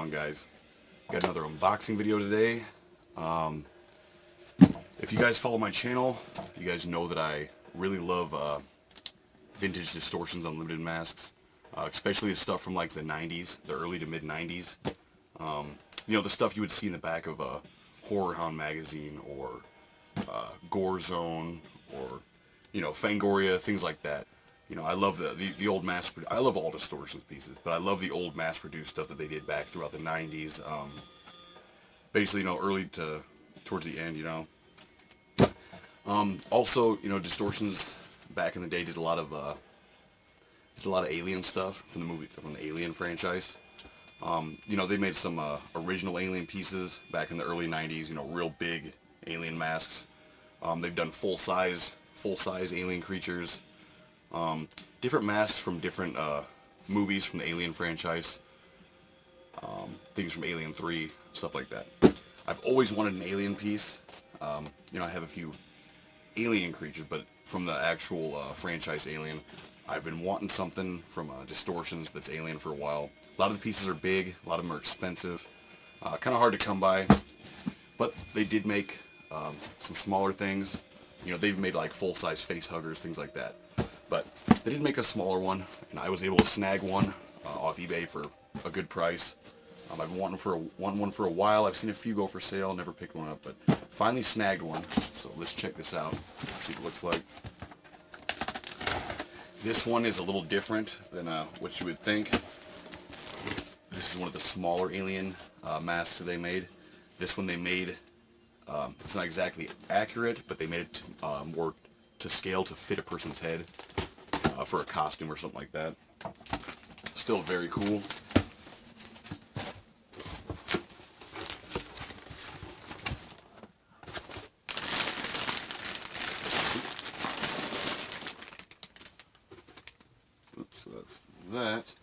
on, guys? Got another unboxing video today. If you guys follow my channel, you guys know that I really love vintage Distortions Unlimited masks, especially the stuff from like the 90s, the early to mid 90s. You know, the stuff you would see in the back of a Horror Hound magazine or Gore Zone or, you know, Fangoria, things like that. You know, I love the old I love all Distortions pieces, but I love the old mass-produced stuff that they did back throughout the 90s. Basically, you know, early to towards the end, you know. Also, you know, Distortions back in the day did a lot of Alien stuff from the Alien franchise. You know, they made some original Alien pieces back in the early 90s, you know, real big Alien masks. They've done full-size Alien creatures. Different masks from different movies from the Alien franchise. Things from Alien 3, stuff like that. I've always wanted an Alien piece. You know, I have a few Alien creatures, but from the actual franchise Alien, I've been wanting something from Distortions that's Alien for a while. A lot of the pieces are big, a lot of them are expensive, kind of hard to come by, but they did make some smaller things. You know, they've made like full-size face huggers, things like that. But they did make a smaller one, and I was able to snag one off eBay for a good price. I've been wanting one for a while. I've seen a few go for sale, never picked one up, but finally snagged one. So let's check this out. Let's see what it looks like. This one is a little different than what you would think. This is one of the smaller Alien masks they made. This one they made, it's not exactly accurate, but they made it more to scale to fit a person's head for a costume or something like that. Still very cool. Oops, so that's that.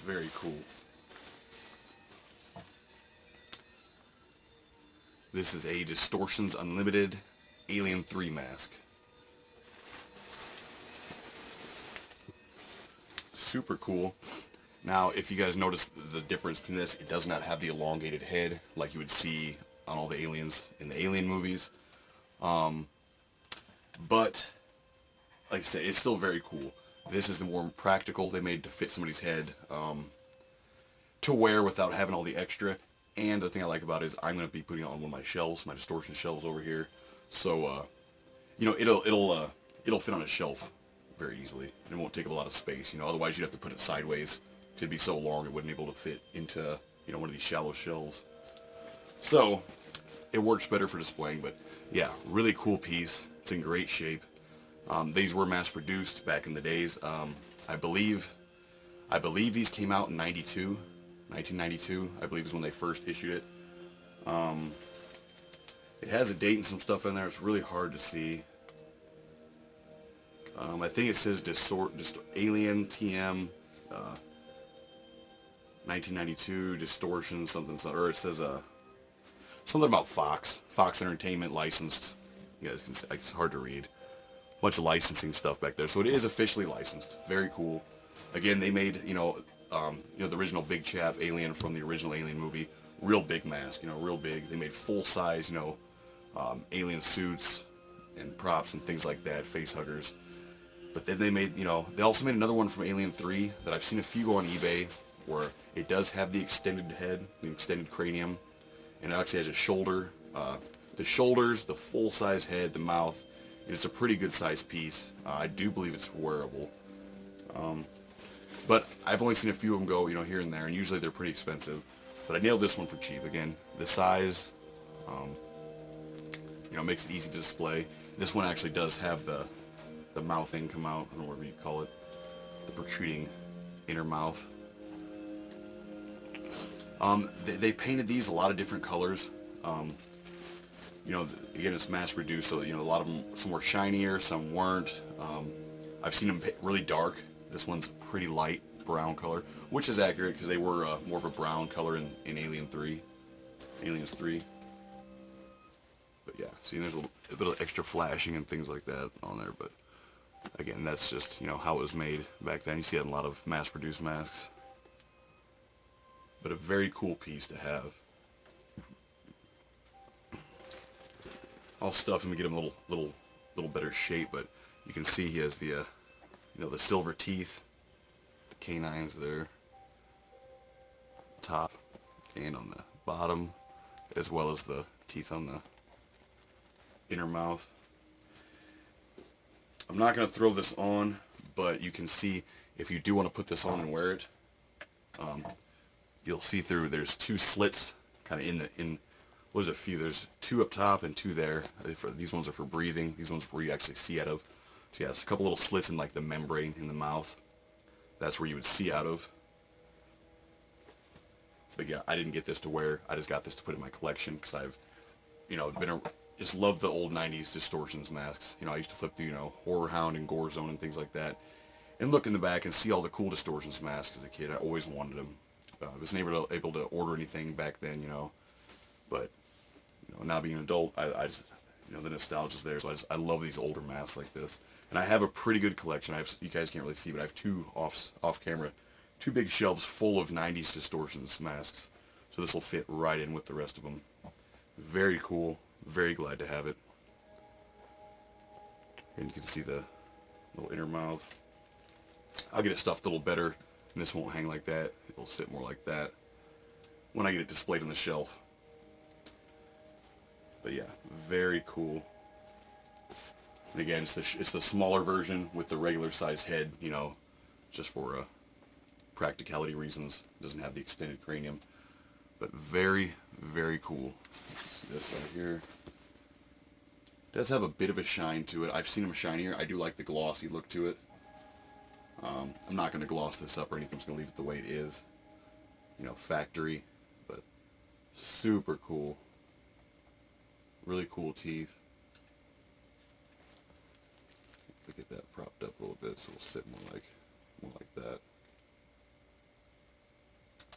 Very cool. This is a Distortions Unlimited Alien 3 mask. Super cool. Now, if you guys notice the difference between this, it does not have the elongated head like you would see on all the aliens in the Alien movies. But, like I said, it's still very cool. This is the more practical they made to fit somebody's head to wear without having all the extra. And the thing I like about it is I'm going to be putting it on one of my shelves, my Distortion shelves over here. So, you know, it'll fit on a shelf very easily. It won't take up a lot of space. You know, otherwise you'd have to put it sideways. It'd be so long it wouldn't be able to fit into, you know, one of these shallow shelves. So, it works better for displaying. But yeah, really cool piece. It's in great shape. These were mass-produced back in the days. I believe these came out in 1992, I believe is when they first issued it. It has a date and some stuff in there. It's really hard to see. I think it says Alien TM 1992 Distortion something, or it says something about Fox Entertainment licensed. You guys can see, it's hard to read. Bunch of licensing stuff back there, so it is officially licensed. Very cool. Again, they made, you know, the original Big Chap Alien from the original Alien movie, real big mask, you know, real big. They made full size, you know, alien suits and props and things like that, face huggers. But then they made, you know, they also made another one from Alien 3 that I've seen a few go on eBay where it does have the extended head, the extended cranium, and it actually has a shoulder, the shoulders, the full size head, the mouth. It's a pretty good sized piece. I do believe it's wearable. But I've only seen a few of them go, you know, here and there, and usually they're pretty expensive. But I nailed this one for cheap. Again, the size, you know, makes it easy to display. This one actually does have the mouth thing come out. I don't know whatever you call it. The protruding inner mouth. They painted these a lot of different colors. You know, again, it's mass produced, so, you know, a lot of them, some were shinier, some weren't. I've seen them really dark. This one's pretty light, brown color, which is accurate because they were more of a brown color in Alien 3, Aliens 3. But yeah, see, there's a little extra flashing and things like that on there, but again, that's just, you know, how it was made back then. You see that in a lot of mass-produced masks. But a very cool piece to have. I'll stuff him to get him a little better shape, but you can see he has the, you know, the silver teeth, the canines there, top and on the bottom, as well as the teeth on the inner mouth. I'm not going to throw this on, but you can see if you do want to put this on and wear it, you'll see through, there's two slits kind of what is it, a few, there's two up top and two there. These ones are for breathing, these ones are where you actually see out of. So yeah, it's a couple little slits in like the membrane in the mouth. That's where you would see out of. But yeah, I didn't get this to wear, I just got this to put in my collection because I've, you know, just love the old 90s Distortions masks. You know, I used to flip through, you know, Horror Hound and Gore Zone and things like that, and look in the back and see all the cool Distortions masks as a kid. I always wanted them. I wasn't able to order anything back then, you know, but, you know, now being an adult, I just, you know, the nostalgia's there, so I love these older masks like this. And I have a pretty good collection. You guys can't really see, but I have two off camera, two big shelves full of 90s Distortions masks. So this will fit right in with the rest of them. Very cool. Very glad to have it. And you can see the little inner mouth. I'll get it stuffed a little better, and this won't hang like that. It'll sit more like that when I get it displayed on the shelf. But yeah, very cool. And again, it's the smaller version with the regular size head, you know, just for practicality reasons. It doesn't have the extended cranium. But very, very cool. See this right here. It does have a bit of a shine to it. I've seen them shinier. I do like the glossy look to it. I'm not going to gloss this up or anything. I'm just going to leave it the way it is. You know, factory, but super cool. Really cool teeth. Look at that propped up a little bit so it'll sit more like that.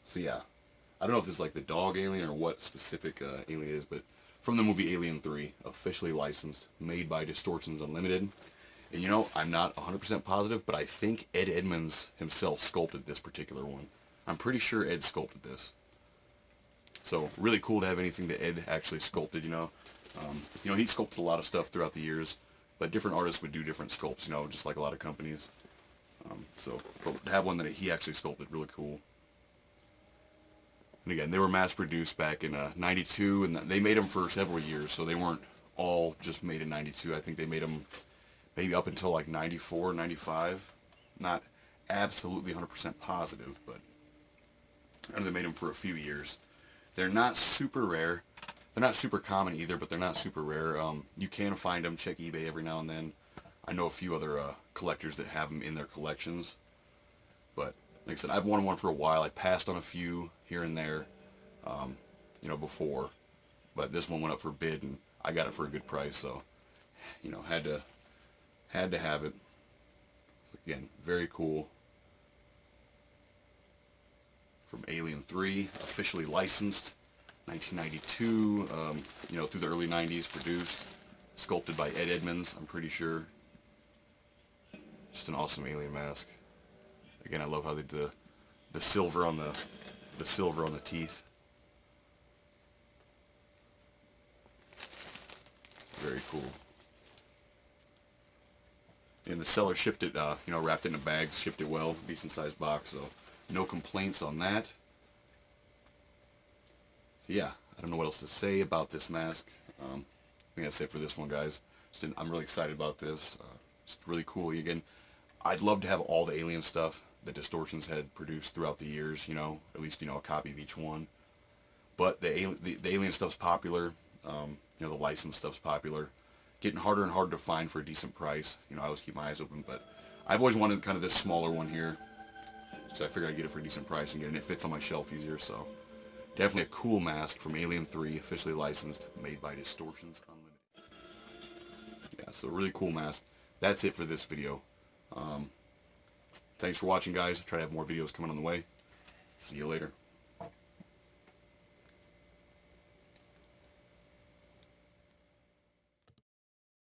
So yeah. I don't know if this is like the dog alien or what specific alien it is, but from the movie Alien 3, officially licensed, made by Distortions Unlimited. And you know, I'm not 100% positive, but I think Ed Edmonds himself sculpted this particular one. I'm pretty sure Ed sculpted this. So really cool to have anything that Ed actually sculpted, you know. You know, he sculpted a lot of stuff throughout the years, but different artists would do different sculpts, you know, just like a lot of companies. But to have one that he actually sculpted, really cool. And again, they were mass-produced back in 92, and they made them for several years, so they weren't all just made in 92. I think they made them maybe up until like 94, 95. Not absolutely 100% positive, but I know they made them for a few years. They're not super rare. They're not super common either, but they're not super rare. You can find them. Check eBay every now and then. I know a few other collectors that have them in their collections, but like I said, I've wanted one for a while. I passed on a few here and there, you know, before, but this one went up for bid, and I got it for a good price, so, you know, had to have it. Again, very cool. From Alien 3, officially licensed, 1992, you know, through the early 90s, produced, sculpted by Ed Edmonds, I'm pretty sure. Just an awesome alien mask. Again, I love how they did the silver on the teeth. Very cool. And the seller shipped it, you know, wrapped it in a bag, shipped it well, decent sized box, so no complaints on that. So yeah, I don't know what else to say about this mask. I think that's it for this one, guys. I'm really excited about this. It's really cool. Again, I'd love to have all the alien stuff that Distortions had produced throughout the years, you know, at least, you know, a copy of each one. But the alien stuff's popular, you know, the licensed stuff's popular. Getting harder and harder to find for a decent price. You know, I always keep my eyes open, but I've always wanted kind of this smaller one here. So I figured I'd get it for a decent price and it fits on my shelf easier, so. Definitely a cool mask from Alien 3, officially licensed, made by Distortions Unlimited. Yeah, so really cool mask. That's it for this video. Thanks for watching, guys. Try to have more videos coming on the way. See you later.